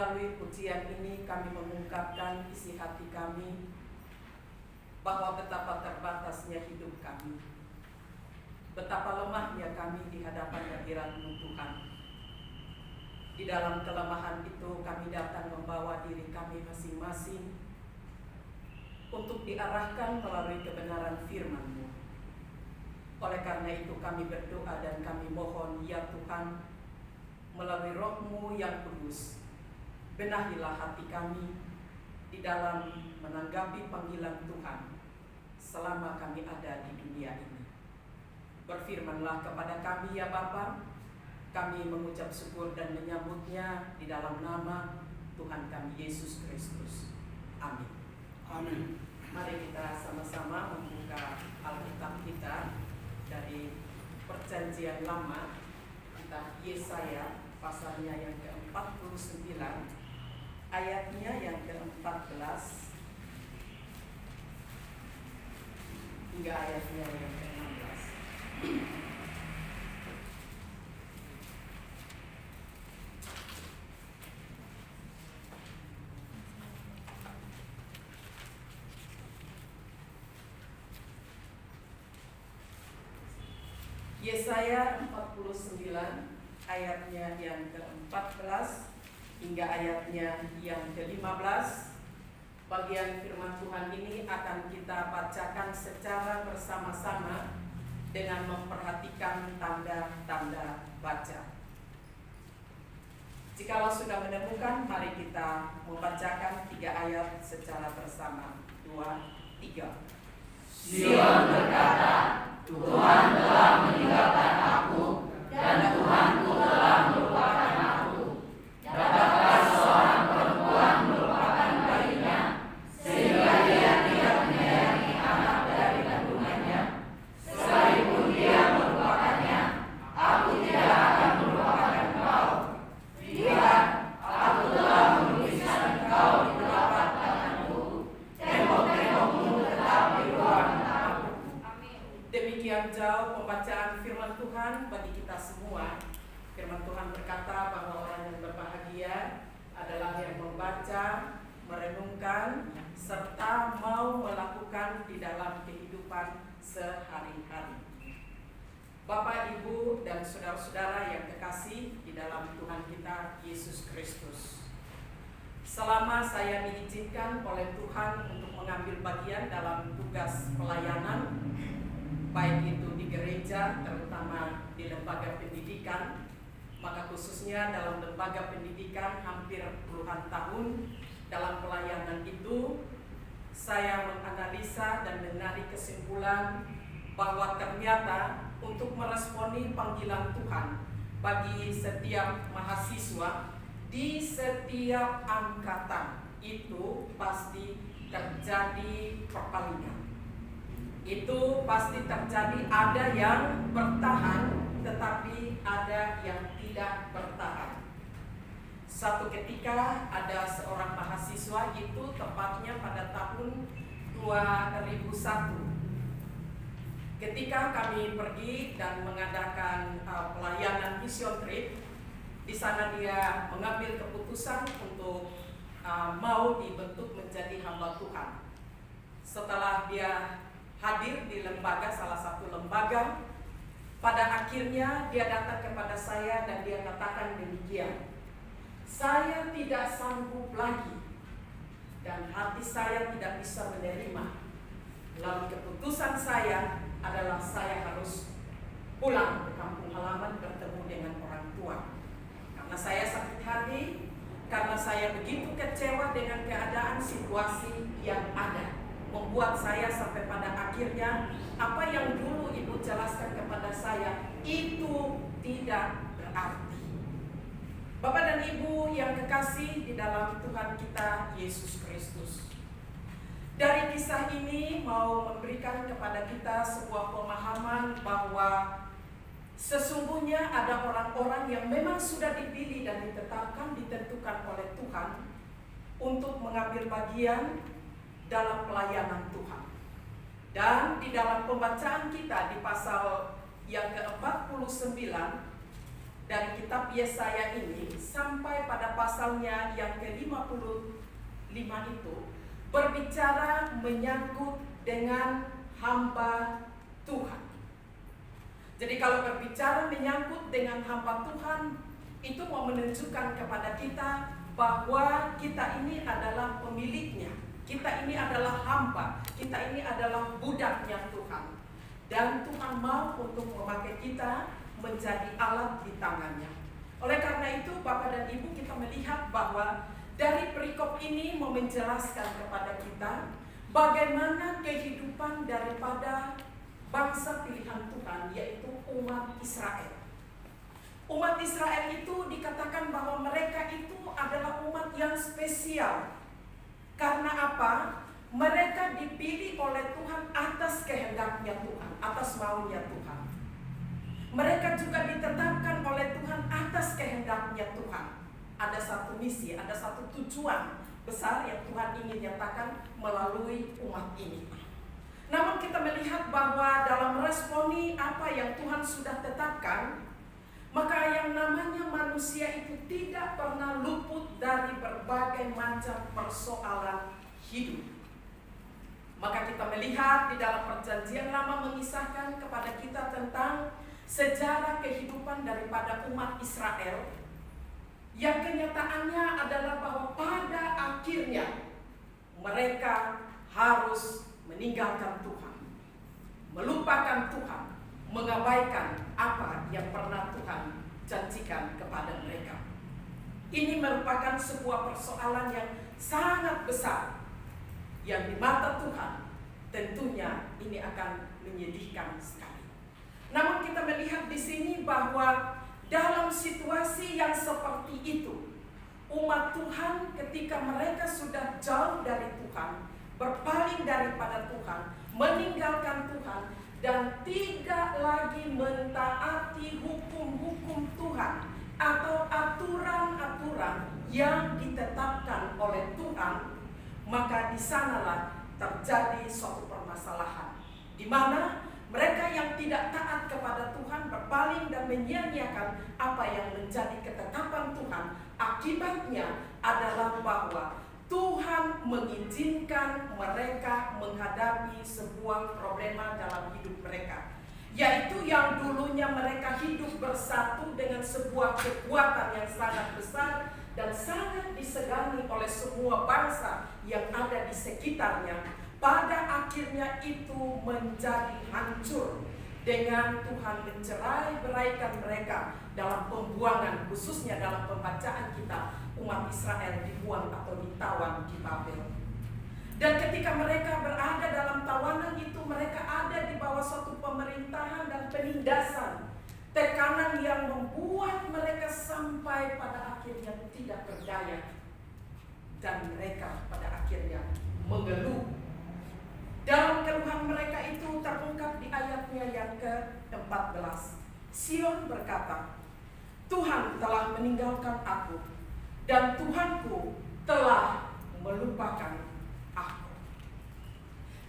melalui pujian ini kami mengungkapkan isi hati kami bahwa betapa terbatasnya hidup kami, betapa lemahnya kami di hadapan hadirat-Mu Tuhan. Di dalam kelemahan itu kami datang membawa diri kami masing-masing untuk diarahkan melalui kebenaran firman-Mu. Oleh karena itu kami berdoa dan kami mohon, ya Tuhan, melalui Roh-Mu yang kudus, benahilah hati kami di dalam menanggapi panggilan Tuhan selama kami ada di dunia ini. Berfirmanlah kepada kami ya Bapa, kami mengucap syukur dan menyambutnya di dalam nama Tuhan kami Yesus Kristus. Amin. Amin. Mari kita sama-sama membuka Alkitab kita dari Perjanjian Lama, kitab Yesaya pasalnya yang ke-49, ayatnya yang ke-14 hingga ayatnya yang ke-16. Yesaya 49 ayatnya yang ke-14 hingga ayatnya yang ke-15. Bagian firman Tuhan ini akan kita bacakan secara bersama-sama dengan memperhatikan tanda-tanda baca. Jikalau sudah menemukan, mari kita membacakan 3 ayat secara bersama. 2, 3. Sion berkata, Tuhan telah meninggalkan aku, dan Tuhanku telah melupakan aku. Dapatkah seorang perempuan melupakan bayinya, sehingga dia tidak menyayangi anak dari kandungannya? Sekalipun dia melupakannya, aku tidak akan melupakan engkau. Lihat, aku telah menuliskan engkau di telapak tanganku, tembok-tembokmu tetap di ruang tamu. Demikian jauh pembacaan firman Tuhan bagi kita semua. Firman Tuhan berkata bahwa orang yang berbahagia adalah yang membaca, merenungkan, serta mau melakukan di dalam kehidupan sehari-hari. Bapak, Ibu, dan saudara-saudara yang kekasih di dalam Tuhan kita Yesus Kristus, selama saya diizinkan oleh Tuhan untuk mengambil bagian dalam tugas pelayanan, baik itu di gereja, terutama di lembaga pendidikan, maka khususnya dalam lembaga pendidikan hampir puluhan tahun dalam pelayanan itu, saya menganalisa dan menarik kesimpulan bahwa ternyata untuk meresponi panggilan Tuhan bagi setiap mahasiswa di setiap angkatan itu pasti terjadi perpalingan. Itu pasti terjadi, ada yang bertahan tetapi ada yang tidak bertahan. Suatu ketika ada seorang mahasiswa, itu tepatnya pada tahun 2001, ketika kami pergi dan mengadakan pelayanan mission trip. Di sana dia mengambil keputusan untuk mau dibentuk menjadi hamba Tuhan. Setelah dia hadir di lembaga, salah satu lembaga, pada akhirnya dia datang kepada saya dan dia katakan demikian, saya tidak sanggup lagi dan hati saya tidak bisa menerima. Lalu keputusan saya adalah saya harus pulang ke kampung halaman bertemu dengan orang tua. Karena saya sakit hati, karena saya begitu kecewa dengan keadaan situasi yang ada, membuat saya sampai pada akhirnya apa yang dulu Ibu jelaskan kepada saya itu tidak berarti. Bapak dan Ibu yang kekasih di dalam Tuhan kita Yesus Kristus, dari kisah ini mau memberikan kepada kita sebuah pemahaman bahwa sesungguhnya ada orang-orang yang memang sudah dipilih dan ditentukan oleh Tuhan untuk mengambil bagian dalam pelayanan Tuhan. Dan di dalam pembacaan kita di pasal yang ke-49 dari kitab Yesaya ini sampai pada pasalnya yang ke-55 itu berbicara menyangkut dengan hamba Tuhan. Jadi kalau berbicara menyangkut dengan hamba Tuhan, itu mau menunjukkan kepada kita bahwa kita ini adalah pemiliknya. Kita ini adalah hamba, kita ini adalah budaknya Tuhan. Dan Tuhan mau untuk memakai kita menjadi alat di tangannya. Oleh karena itu Bapak dan Ibu, kita melihat bahwa dari perikop ini mau menjelaskan kepada kita bagaimana kehidupan daripada bangsa pilihan Tuhan, yaitu umat Israel. Umat Israel itu dikatakan bahwa mereka itu adalah umat yang spesial. Karena apa? Mereka dipilih oleh Tuhan atas kehendaknya Tuhan, atas maunya Tuhan. Mereka juga ditetapkan oleh Tuhan atas kehendaknya Tuhan. Ada satu misi, ada satu tujuan besar yang Tuhan ingin nyatakan melalui umat ini. Namun kita melihat bahwa dalam meresponi apa yang Tuhan sudah tetapkan, maka yang namanya manusia itu tidak pernah luput dari berbagai macam persoalan hidup. Maka kita melihat di dalam Perjanjian Lama mengisahkan kepada kita tentang sejarah kehidupan daripada umat Israel, yang kenyataannya adalah bahwa pada akhirnya mereka harus meninggalkan Tuhan, melupakan Tuhan, mengabaikan apa yang pernah Tuhan janjikan kepada mereka. Ini merupakan sebuah persoalan yang sangat besar, yang di mata Tuhan tentunya ini akan menyedihkan sekali. Namun kita melihat di sini bahwa dalam situasi yang seperti itu, umat Tuhan ketika mereka sudah jauh dari Tuhan, berpaling daripada Tuhan, meninggalkan Tuhan, dan tidak lagi mentaati hukum-hukum Tuhan atau aturan-aturan yang ditetapkan oleh Tuhan, maka di sanalah terjadi suatu permasalahan, di mana mereka yang tidak taat kepada Tuhan berpaling dan menyia-nyiakan apa yang menjadi ketetapan Tuhan. Akibatnya adalah bahwa Tuhan mengizinkan mereka menghadapi sebuah problema dalam hidup mereka, yaitu yang dulunya mereka hidup bersatu dengan sebuah kekuatan yang sangat besar dan sangat disegani oleh semua bangsa yang ada di sekitarnya. Pada akhirnya itu menjadi hancur dengan Tuhan mencerai-beraikan mereka dalam pembuangan, khususnya dalam pembacaan kita, umat Israel dibuang atau ditawan di Babel. Dan ketika mereka berada dalam tawanan itu, mereka ada di bawah suatu pemerintahan dan penindasan, tekanan yang membuat mereka sampai pada akhirnya tidak berdaya, dan mereka pada akhirnya mengeluh. Dalam keluhan mereka itu terungkap di ayatnya yang ke-14. Sion berkata, Tuhan telah meninggalkan aku, dan Tuhanku telah melupakan aku.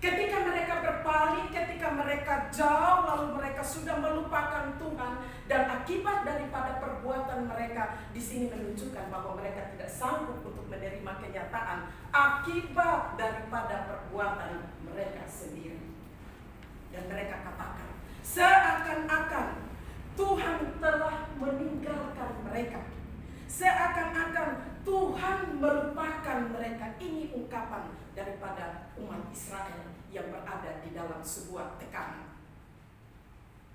Ketika mereka berpaling, ketika mereka jauh, lalu mereka sudah melupakan Tuhan, dan akibat daripada perbuatan mereka di sini menunjukkan bahwa mereka tidak sanggup untuk menerima kenyataan akibat daripada perbuatan mereka sendiri. Dan mereka katakan, seakan-akan Tuhan telah meninggalkan mereka, seakan-akan Tuhan melupakan mereka. Ini ungkapan daripada umat Israel yang berada di dalam sebuah tekanan.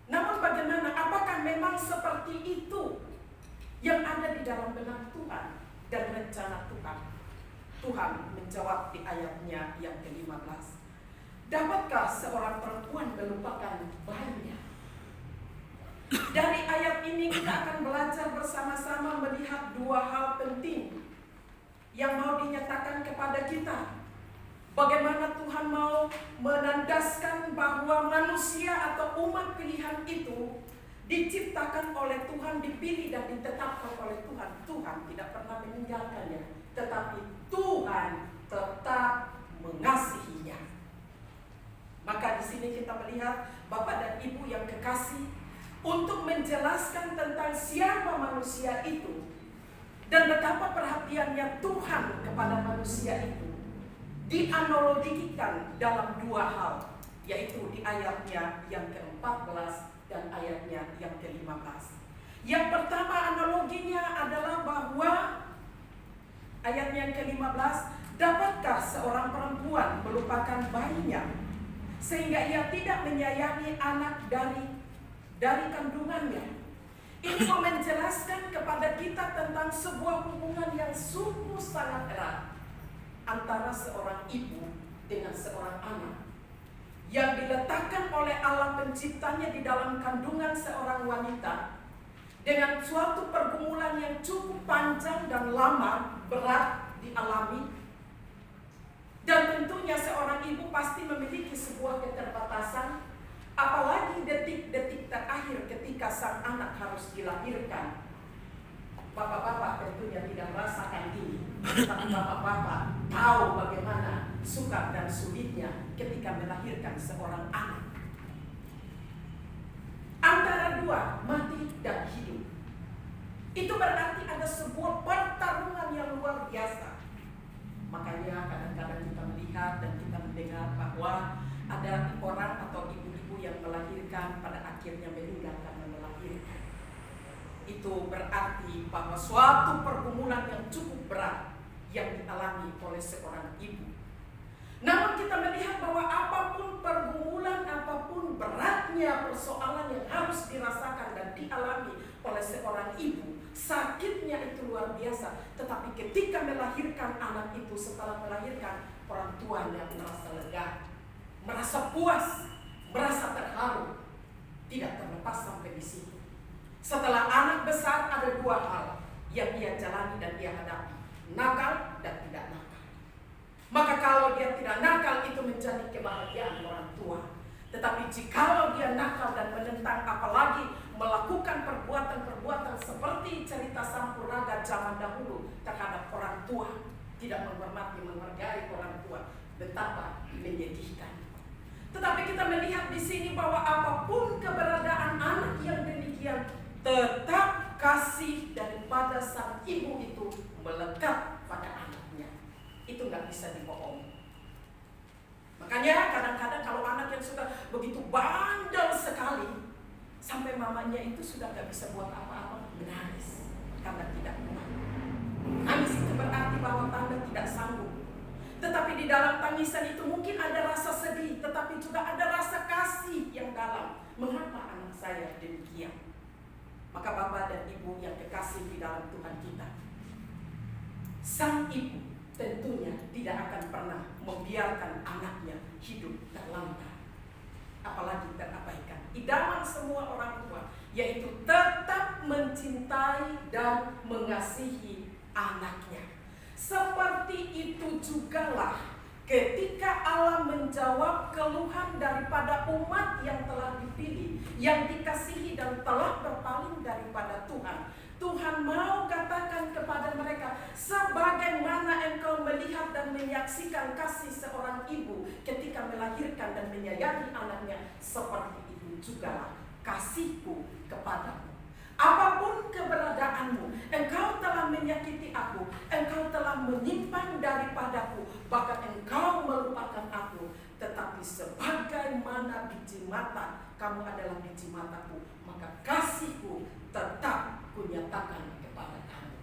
Namun bagaimana? Apakah memang seperti itu yang ada di dalam benak Tuhan dan rencana Tuhan? Tuhan menjawab di ayatnya yang ke-15. Dapatkah seorang perempuan melupakan bayinya? Dari ayat ini kita akan belajar bersama-sama melihat dua hal penting yang mau dinyatakan kepada kita. Bagaimana Tuhan mau menandaskan bahwa manusia atau umat pilihan itu diciptakan oleh Tuhan, dipilih dan ditetapkan oleh Tuhan. Tuhan tidak pernah meninggalkannya, tetapi Tuhan tetap mengasihinya. Maka di sini kita melihat Bapak dan Ibu yang kekasih, untuk menjelaskan tentang siapa manusia itu, Dan betapa perhatiannya Tuhan kepada manusia itu dianalogikan dalam dua hal, yaitu di ayatnya yang ke-14 dan ayatnya yang ke-15. Yang pertama analoginya adalah bahwa ayatnya yang ke-15, dapatkah seorang perempuan melupakan bayinya sehingga ia tidak menyayangi anak dari kandungannya? Ini mau menjelaskan kepada kita tentang sebuah hubungan yang sungguh sangat erat antara seorang ibu dengan seorang anak, yang diletakkan oleh Allah penciptanya di dalam kandungan seorang wanita dengan suatu pergumulan yang cukup panjang dan lama, berat dialami. Dan tentunya seorang ibu pasti memiliki sebuah keterbatasan, apalagi detik-detik terakhir ketika sang anak harus dilahirkan. Bapak-bapak tentunya tidak merasakan ini, tapi bapak-bapak tahu bagaimana sukar dan sulitnya ketika melahirkan seorang anak. Antara dua, mati dan hidup. Itu berarti ada sebuah pertarungan yang luar biasa. Makanya kadang-kadang kita melihat dan kita mendengar bahwa ada orang atau ibu-ibu yang melahirkan pada akhirnya meninggal karena melahirkan. Itu berarti bahwa suatu pergumulan yang cukup berat yang dialami oleh seorang ibu. Namun kita melihat bahwa apapun pergumulan, apapun beratnya persoalan yang harus dirasakan dan dialami oleh seorang ibu, sakitnya itu luar biasa. Tetapi ketika melahirkan anak itu, setelah melahirkan, orang tuanya merasa lega, merasa puas, merasa terharu. Tidak terlepas sampai di situ. Setelah anak besar, ada dua hal yang ia jalani dan ia hadapi: nakal dan tidak nakal. Maka kalau dia tidak nakal, itu menjadi kebahagiaan orang tua. Tetapi jikalau dia nakal dan menentang, apalagi melakukan perbuatan-perbuatan seperti cerita Sampuraga zaman dahulu terhadap orang tua, tidak menghormati, menghargai orang tua, betapa menyedihkan. Tetapi kita melihat di sini bahwa apapun keberadaan anak yang demikian, tetap kasih daripada sang ibu itu melekat pada anaknya. Itu nggak bisa dibohongi. Makanya kadang-kadang kalau anak yang sudah begitu bandel sekali, sampai mamanya itu sudah nggak bisa buat apa-apa, menangis karena tidak kuat. Nangis itu berarti bahwa tanda tidak sanggup. Tetapi di dalam tangisan itu mungkin ada rasa sedih, tetapi juga ada rasa kasih yang dalam. Mengapa anak saya demikian? Maka Bapak dan Ibu yang kekasih di dalam Tuhan kita, sang ibu tentunya tidak akan pernah membiarkan anaknya hidup terlantar, apalagi terabaikan. Idaman semua orang tua yaitu tetap mencintai dan mengasihi anaknya. Seperti itu jugalah ketika Allah menjawab keluhan daripada umat yang telah dipilih, yang dikasihi dan telah berpaling daripada Tuhan. Tuhan mau katakan kepada mereka, sebagaimana engkau melihat dan menyaksikan kasih seorang ibu ketika melahirkan dan menyayangi anaknya, seperti itu juga kasihku kepadamu. Apapun keberadaanmu, engkau telah menyakiti aku, engkau telah menyimpan daripadaku, bahkan engkau melupakan aku, tetapi sebagaimana biji mata, kamu adalah biji mataku, maka kasihku tetap kunyatakan kepada kamu.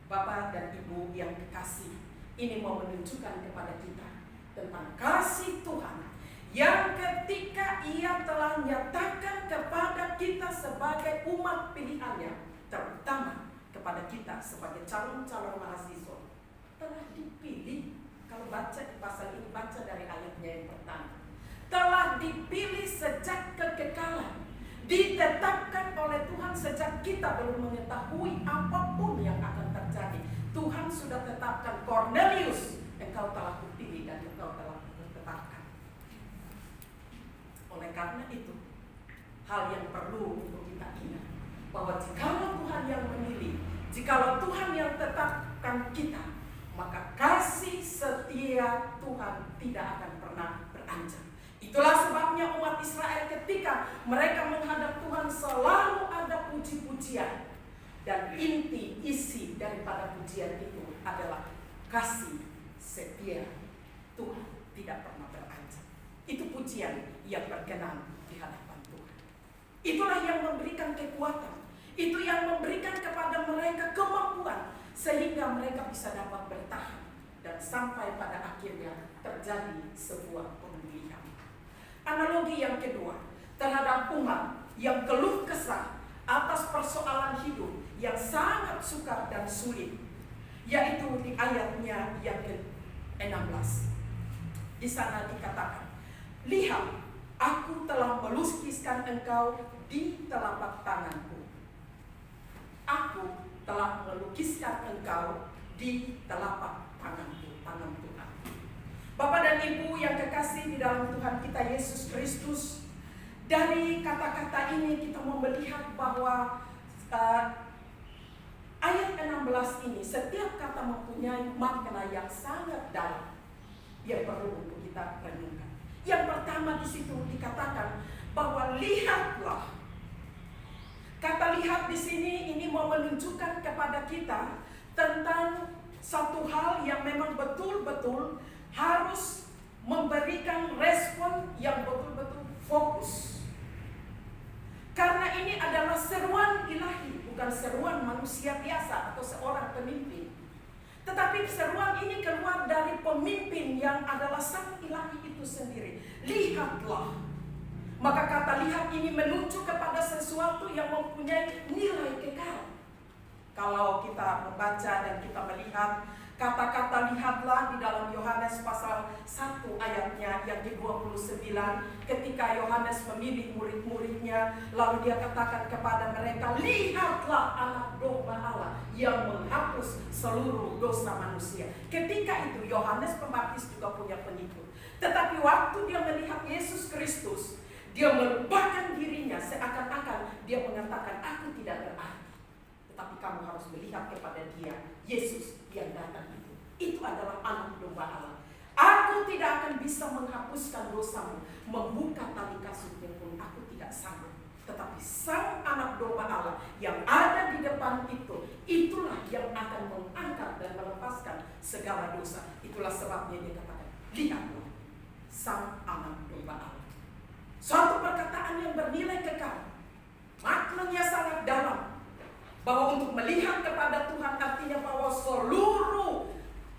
Bapak dan Ibu yang kekasih, ini mau menunjukkan kepada kita tentang kasih Tuhan yang ketika Ia telah nyatakan kepada kita sebagai umat pilihannya, terutama kepada kita sebagai calon-calon mahasiswa, telah dipilih. Kalau baca di pasal ini, baca dari ayatnya yang pertama, telah dipilih sejak kekekalan, ditetapkan oleh Tuhan sejak kita belum mengetahui apapun yang akan terjadi. Tuhan sudah tetapkan, Cornelius, engkau telah kupilih dan engkau telah kutetapkan. Oleh karena itu, hal yang perlu untuk kita ingat, bahwa jikalau Tuhan yang memilih, jikalau Tuhan yang tetapkan kita, maka kasih setia Tuhan tidak akan pernah beranjak. Itulah sebabnya umat Israel ketika mereka menghadap Tuhan selalu ada puji-pujian. Dan inti isi daripada pujian itu adalah kasih setia Tuhan tidak pernah beranjak. Itu pujian yang berkenan di hadapan Tuhan. Itulah yang memberikan kekuatan. Itu yang memberikan kepada mereka kemampuan sehingga mereka bisa dapat bertahan dan sampai pada akhirnya terjadi sebuah pemulihan. Analogi yang kedua terhadap umat yang keluh kesah atas persoalan hidup yang sangat sukar dan sulit, yaitu di ayatnya yang ke-16. Di sana dikatakan, lihat, aku telah melukiskan engkau di telapak tanganku. Aku telah melukiskan engkau di telapak tanganku, tangan Tuhan. Bapak dan Ibu yang kekasih di dalam Tuhan kita Yesus Kristus, dari kata-kata ini kita mau melihat bahwa ayat 16 ini setiap kata mempunyai makna yang sangat dalam yang perlu untuk kita renungkan. Yang pertama di situ dikatakan bahwa lihatlah. Kata lihat di sini ini mau menunjukkan kepada kita tentang satu hal yang memang betul-betul harus memberikan respon yang betul-betul fokus. Karena ini adalah seruan ilahi, bukan seruan manusia biasa atau seorang pemimpin. Tetapi seruan ini keluar dari pemimpin yang adalah sang ilahi itu sendiri. Lihatlah. Maka kata lihat ini menunjuk kepada sesuatu yang mempunyai nilai kekal. Kalau kita membaca dan kita melihat kata-kata lihatlah di dalam Yohanes pasal 1 ayatnya yang ke-29, ketika Yohanes memilih murid-muridnya, lalu dia katakan kepada mereka, lihatlah anak domba Allah yang menghapus seluruh dosa manusia. Ketika itu Yohanes Pembaptis juga punya pengikut. Tetapi waktu dia melihat Yesus Kristus, dia melupakan dirinya seakan-akan dia mengatakan, aku tidak berarti. Tetapi kamu harus melihat kepada dia, Yesus yang datang itu. Itu adalah anak domba Allah. Aku tidak akan bisa menghapuskan dosamu, membuka tali kasutnya pun aku tidak sanggup. Tetapi sang anak domba Allah yang ada di depan itu, itulah yang akan mengangkat dan melepaskan segala dosa. Itulah sebabnya dia katakan, lihatlah sang anak domba Allah. Suatu perkataan yang bernilai kekal, maknanya sangat dalam. Bahwa untuk melihat kepada Tuhan artinya bahwa seluruh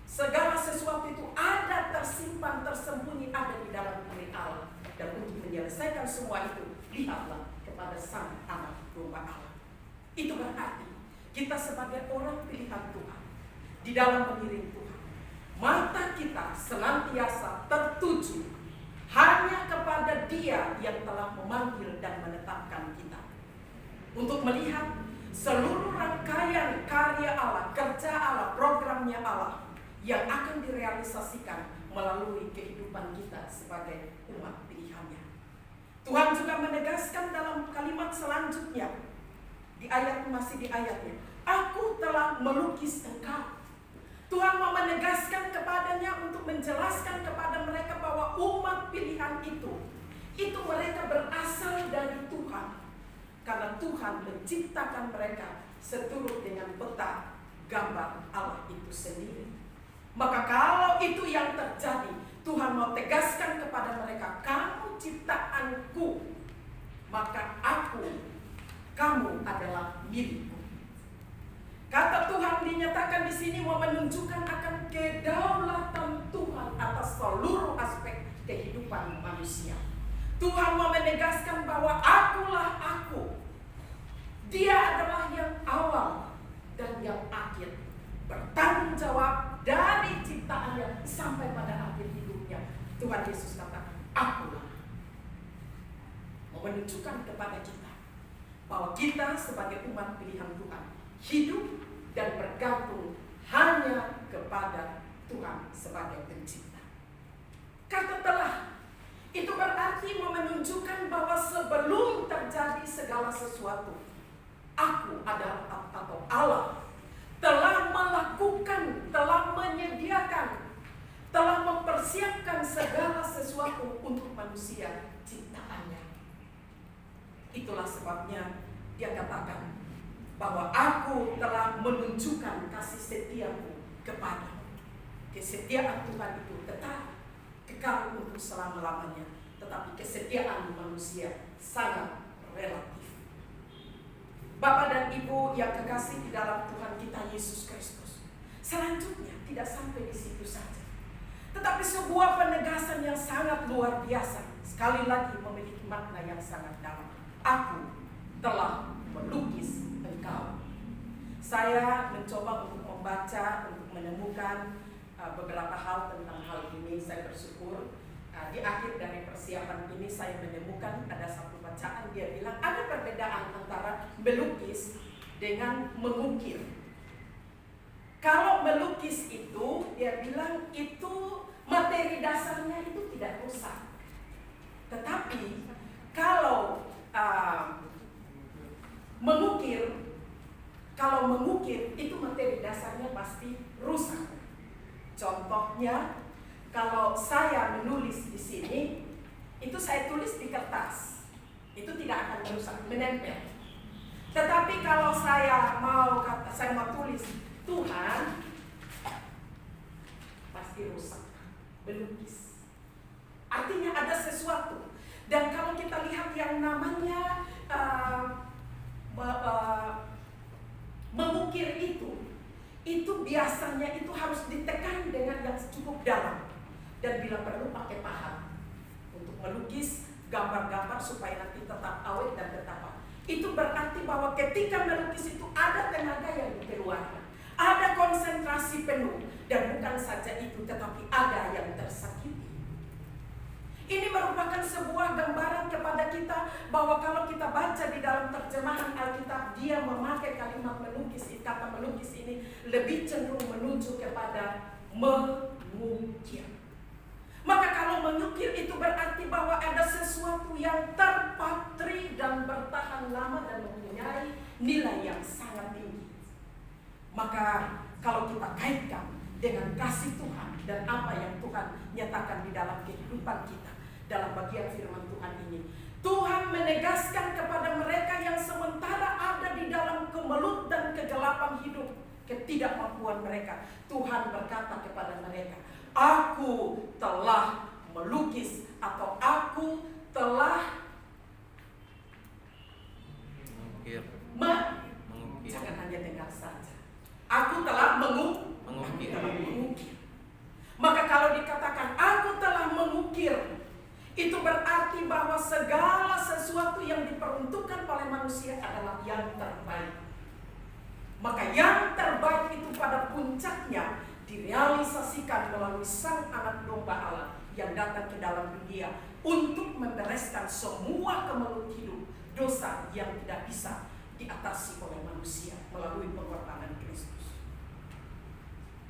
segala sesuatu itu ada tersimpan, tersembunyi, ada di dalam diri Allah. Dan untuk menyelesaikan semua itu, lihatlah kepada sang anak domba Allah. Itu berarti kita sebagai orang pilihan Tuhan di dalam mengiring Tuhan, mata kita senantiasa tertuju hanya kepada Dia yang telah memanggil dan menetapkan kita untuk melihat seluruh rangkaian karya Allah, kerja Allah, programnya Allah yang akan direalisasikan melalui kehidupan kita sebagai umat pilihannya. Tuhan juga menegaskan dalam kalimat selanjutnya di ayat, masih di ayatnya, aku telah melukis engkau. Tuhan mau menegaskan kepadanya untuk menjelaskan kepada mereka bahwa umat pilihan itu mereka berasal dari Tuhan. Karena Tuhan menciptakan mereka seturut dengan peta gambar Allah itu sendiri. Maka kalau itu yang terjadi, Tuhan mau tegaskan kepada mereka, kamu ciptaanku, maka kamu adalah milikku. Kata Tuhan dinyatakan di sini mau menunjukkan akan kedaulatan Tuhan atas seluruh aspek kehidupan manusia. Tuhan mau menegaskan bahwa akulah aku. Dia adalah yang awal dan yang akhir. Bertanggung jawab dari ciptaannya sampai pada akhir hidupnya. Tuhan Yesus katakan, akulah. Mau menunjukkan kepada kita bahwa kita sebagai umat pilihan Tuhan hidup dan bergantung hanya kepada Tuhan sebagai pencipta. Kata telah itu berarti mau menunjukkan bahwa sebelum terjadi segala sesuatu, aku adalah atau Allah telah melakukan, telah menyediakan, telah mempersiapkan segala sesuatu untuk manusia ciptaannya. Itulah sebabnya dia katakan, bahwa aku telah menunjukkan kasih setiaku kepadamu. Kesetiaan Tuhan itu tetap kekal untuk selama-lamanya, tetapi kesetiaan manusia sangat relatif. Bapak dan Ibu yang kekasih di dalam Tuhan kita Yesus Kristus, selanjutnya tidak sampai di situ saja, tetapi sebuah penegasan yang sangat luar biasa, sekali lagi memiliki makna yang sangat dalam. Aku telah melukis engkau. Saya mencoba untuk membaca, untuk menemukan beberapa hal tentang hal ini. Saya bersyukur di akhir dari persiapan ini saya menemukan ada satu bacaan, dia bilang ada perbedaan antara melukis dengan mengukir. Kalau melukis itu, dia bilang itu materi dasarnya itu tidak rusak. Tetapi kalau mengukir itu materi dasarnya pasti rusak. Contohnya, kalau saya menulis di sini, itu saya tulis di kertas, itu tidak akan merusak, menempel. Tetapi kalau saya mau tulis Tuhan, pasti rusak, melukis. Artinya ada sesuatu. Dan kalau kita lihat yang namanya mengukir itu biasanya itu harus ditekan dengan yang cukup dalam. Dan bila perlu pakai pahat untuk melukis gambar-gambar supaya nanti tetap awet dan tetap. Itu berarti bahwa ketika melukis itu ada tenaga yang dikeluarkan, ada konsentrasi penuh, dan bukan saja itu, tetapi ada yang tersakiti. Ini merupakan sebuah gambaran kepada kita bahwa kalau kita baca di dalam terjemahan Alkitab, dia memakai kalimat melukis, kata melukis ini lebih cenderung menuju kepada mengukir. Maka kalau mengukir itu berarti bahwa ada sesuatu yang terpatri dan bertahan lama dan mempunyai nilai yang sangat tinggi. Maka kalau kita kaitkan dengan kasih Tuhan dan apa yang Tuhan nyatakan di dalam kehidupan kita, dalam bagian firman Tuhan ini, Tuhan menegaskan kepada mereka yang sementara ada di dalam kemelut dan kegelapan hidup, ketidakmampuan mereka, Tuhan berkata kepada mereka, aku telah melukis atau aku telah mengukir. Jangan hanya dengar saja. Aku telah mengukir. Maka kalau dikatakan aku telah mengukir, itu berarti bahwa segala sesuatu yang diperuntukkan oleh manusia adalah yang terbaik. Maka yang terbaik itu pada puncaknya direalisasikan melalui Sang Anak Domba Allah yang datang ke dalam dunia untuk membereskan semua kemelut hidup dosa yang tidak bisa diatasi oleh manusia melalui pengorbanan Kristus.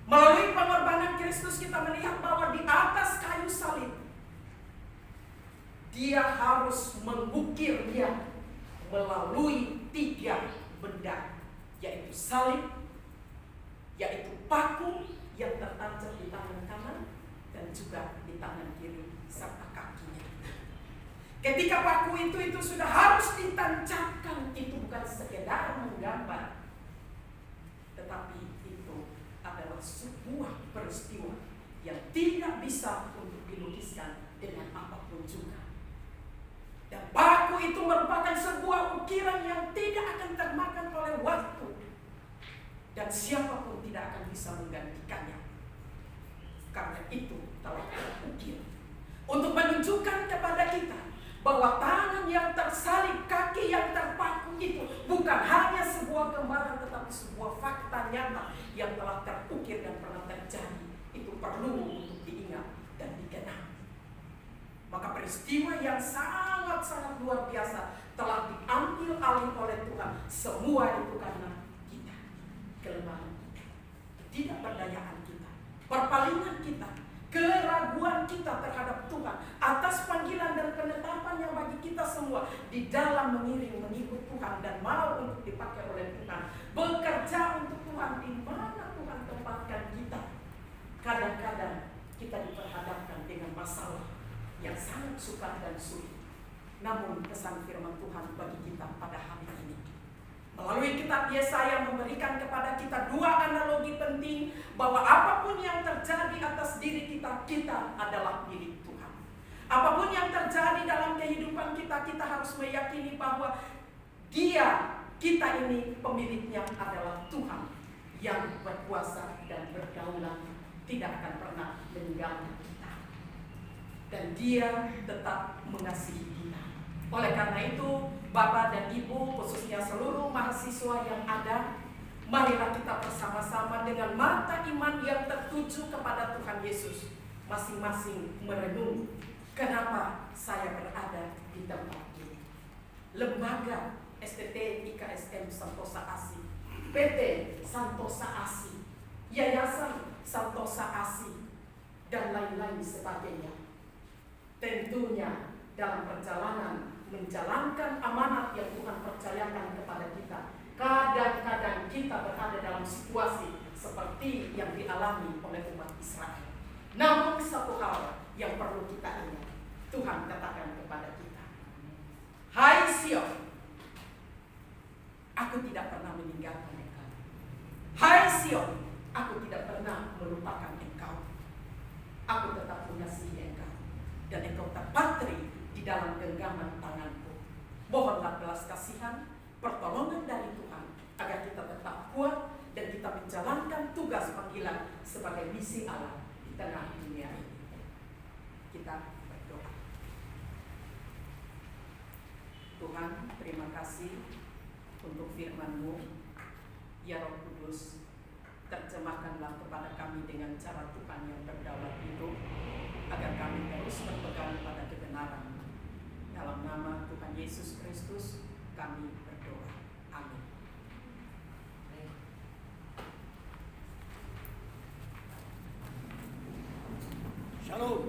Melalui pengorbanan Kristus kita melihat bahwa di atas kayu salib dia harus mengukirnya melalui 3 benda, yaitu salib, yaitu paku yang tertancap di tangan kanan dan juga di tangan kiri serta kakinya. Ketika paku itu sudah harus ditancapkan, itu bukan sekedar menggambar, tetapi itu adalah sebuah peristiwa yang tidak bisa untuk dilukiskan dengan apapun juga. Dan paku itu merupakan sebuah ukiran yang tidak akan termakan oleh waktu, dan siapapun tidak akan bisa menggantikannya. Karena itu telah terukir untuk menunjukkan kepada kita bahwa tangan yang tersalib, kaki yang terpaku itu bukan hanya sebuah gambaran, tetapi sebuah fakta nyata yang telah terukir dan pernah terjadi. Itu perlu untuk diingat dan dikenang. Maka peristiwa yang sangat-sangat luar biasa telah diambil alih oleh Tuhan. Semua itu karena kita, kelemahan kita, ketidakberdayaan kita, perpalingan kita, keraguan kita terhadap Tuhan atas panggilan dan penetapan yang bagi kita semua di dalam mengiring mengikut Tuhan dan mau untuk dipakai oleh Tuhan, bekerja untuk Tuhan di mana Tuhan tempatkan kita. Kadang-kadang kita diperhadapkan dengan masalah yang sangat sukar dan sulit. Namun pesan firman Tuhan bagi kita pada hari ini, Melalui kitab Yesaya memberikan kepada kita dua analogi penting bahwa apapun yang terjadi atas diri kita, kita adalah milik Tuhan. Apapun yang terjadi dalam kehidupan kita, kita harus meyakini bahwa kita ini pemiliknya adalah Tuhan yang berkuasa dan berdaulat, tidak akan pernah meninggalkan kita. Dan Dia tetap mengasihi kita. Oleh karena itu, Bapak dan Ibu, khususnya seluruh mahasiswa yang ada, marilah kita bersama-sama dengan mata iman yang tertuju kepada Tuhan Yesus, masing-masing merenung, kenapa saya berada di tempat ini. Lembaga STT IKSM Santosa ASI, PT Santosa ASI, Yayasan Santosa ASI, dan lain-lain sebagainya. Tentunya dalam perjalanan menjalankan amanat yang Tuhan percayakan kepada kita, kadang-kadang kita berada dalam situasi seperti yang dialami oleh umat Israel. Namun satu hal yang perlu kita ingat, Tuhan katakan kepada kita, "Hai Sion, aku tidak pernah meninggalkan engkau. Hai Sion, aku tidak pernah melupakan engkau. Aku tetap mengasihi engkau, dan engkau terpatri di dalam genggaman tanganku." Mohonlah belas kasihan, pertolongan dari Tuhan, agar kita tetap kuat dan kita menjalankan tugas panggilan sebagai misi Allah di tengah dunia ini. Kita berdoa. Tuhan, terima kasih untuk firman-Mu. Ya Roh Kudus, terjemahkanlah kepada kami dengan cara Tuhan yang berdaulat itu, agar kami terus berpegang pada kebenaran. Dalam nama Tuhan Yesus Kristus kami berdoa. Amin. Shalom.